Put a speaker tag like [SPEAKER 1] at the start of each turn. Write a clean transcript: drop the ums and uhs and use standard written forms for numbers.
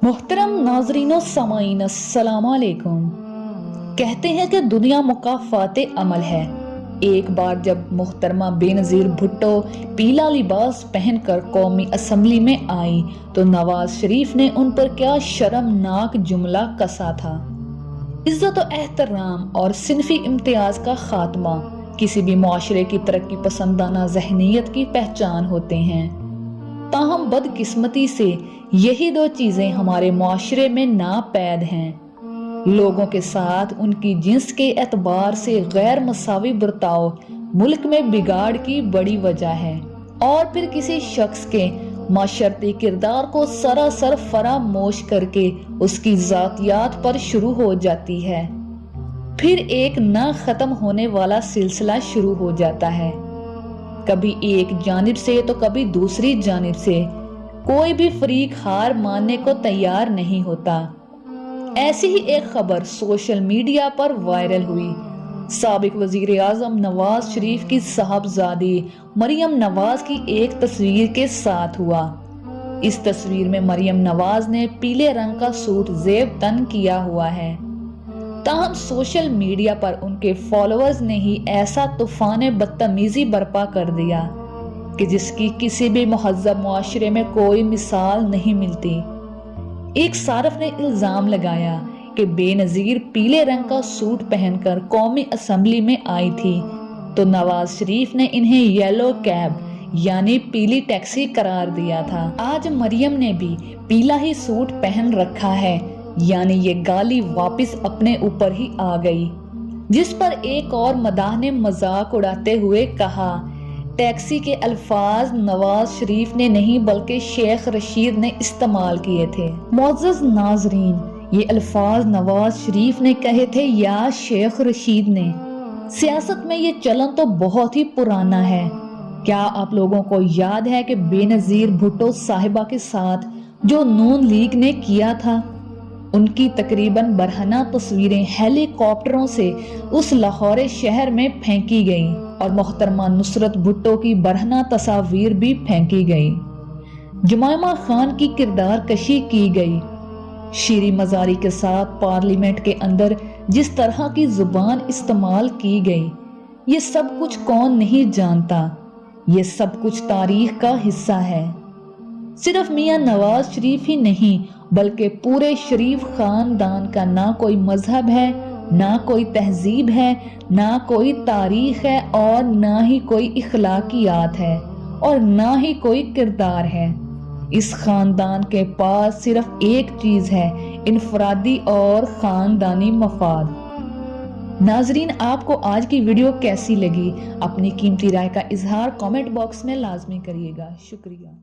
[SPEAKER 1] मोहतरम नाजरीन समाइन अस्सलाम वालेकुम। कहते हैं कि दुनिया मुकाफाते अमल है। एक बार जब मोहतरमा बेनज़ीर भुट्टो पीला लिबास पहनकर कौमी असम्बली में आई तो नवाज शरीफ ने उन पर क्या शर्मनाक जुमला कसा था। इज्जत और एहतराम और सिनफी इम्तियाज का खात्मा किसी भी मुआशरे की तरक्की पसंदाना ज़हनियत की पहचान होते हैं। ताहम बदकिस्मती से यही दो चीजें हमारे मुआशरे में नापैद हैं। लोगों के साथ उनकी जिन्स के एतबार से गैर मसावी बर्ताव मुल्क में बिगाड़ की बड़ी वजह है और फिर किसी शख्स के माशरती किरदार को सरासर फरामोश करके उसकी ज़ातियात पर शुरू हो जाती है। फिर एक ना खत्म होने वाला सिलसिला शुरू हो जाता है, कभी एक जानिब से तो कभी दूसरी जानिब से। कोई भी फरीक हार मानने को तैयार नहीं होता। ऐसी ही एक खबर सोशल मीडिया पर वायरल हुई। साबिक वजीर आजम नवाज शरीफ की साहबजादी मरियम नवाज की एक तस्वीर के साथ हुआ। इस तस्वीर में मरियम नवाज ने पीले रंग का सूट जेब तन किया हुआ है। ताहम सोशल मीडिया पर उनके फॉलोअर्स ने ही ऐसा तूफान बदतमीजी बर्पा कर दिया कि जिसकी किसी भी मुहज़्ज़ब मुआशरे में कोई मिसाल नहीं मिलती। एक सारफ ने इल्जाम लगाया कि बेनज़ीर पीले रंग का सूट पहनकर कौमी असम्बली में आई थी तो नवाज शरीफ ने इन्हें येलो कैब यानी पीली टैक्सी करार दिया था। आज मरियम ने भी पीला ही सूट पहन रखा है, यानी ये गाली वापस अपने ऊपर ही आ गई। जिस पर एक और मदाह ने मजाक उड़ाते हुए कहा, टैक्सी के अल्फाज नवाज शरीफ ने नहीं बल्कि शेख रशीद ने इस्तेमाल किए थे। मुअज़्ज़ज़ नाज़रीन, ये अल्फाज नवाज शरीफ ने कहे थे या शेख रशीद ने? सियासत में ये चलन तो बहुत ही पुराना है। क्या आप लोगों को याद है कि बेनज़ीर भुट्टो साहिबा के साथ जो नून लीग ने किया था, उनकी तकरीबन बरहना तस्वीरें हेलीकॉप्टरों से उस लाहौर शहर में फेंकी गईं और मोहतरमा नुसरत भुट्टो की बरहना तस्वीर भी फेंकी गई। जुमैमा खान की किरदार कशी की गई। शीरी मजारी के साथ पार्लियामेंट के अंदर जिस तरह की जुबान इस्तेमाल की गई, ये सब कुछ कौन नहीं जानता। ये सब कुछ तारीख का हिस्सा है। सिर्फ मियां नवाज शरीफ ही नहीं बल्कि पूरे शरीफ खानदान का ना कोई मजहब है, ना कोई तहजीब है, ना कोई तारीख है और ना ही कोई इखलाकियात है और ना ही कोई किरदार है। इस खानदान के पास सिर्फ एक चीज है, इनफरादी और खानदानी मफाद। नाजरीन, आपको आज की वीडियो कैसी लगी? अपनी कीमती राय का इजहार कमेंट बॉक्स में लाजमी करिएगा। शुक्रिया।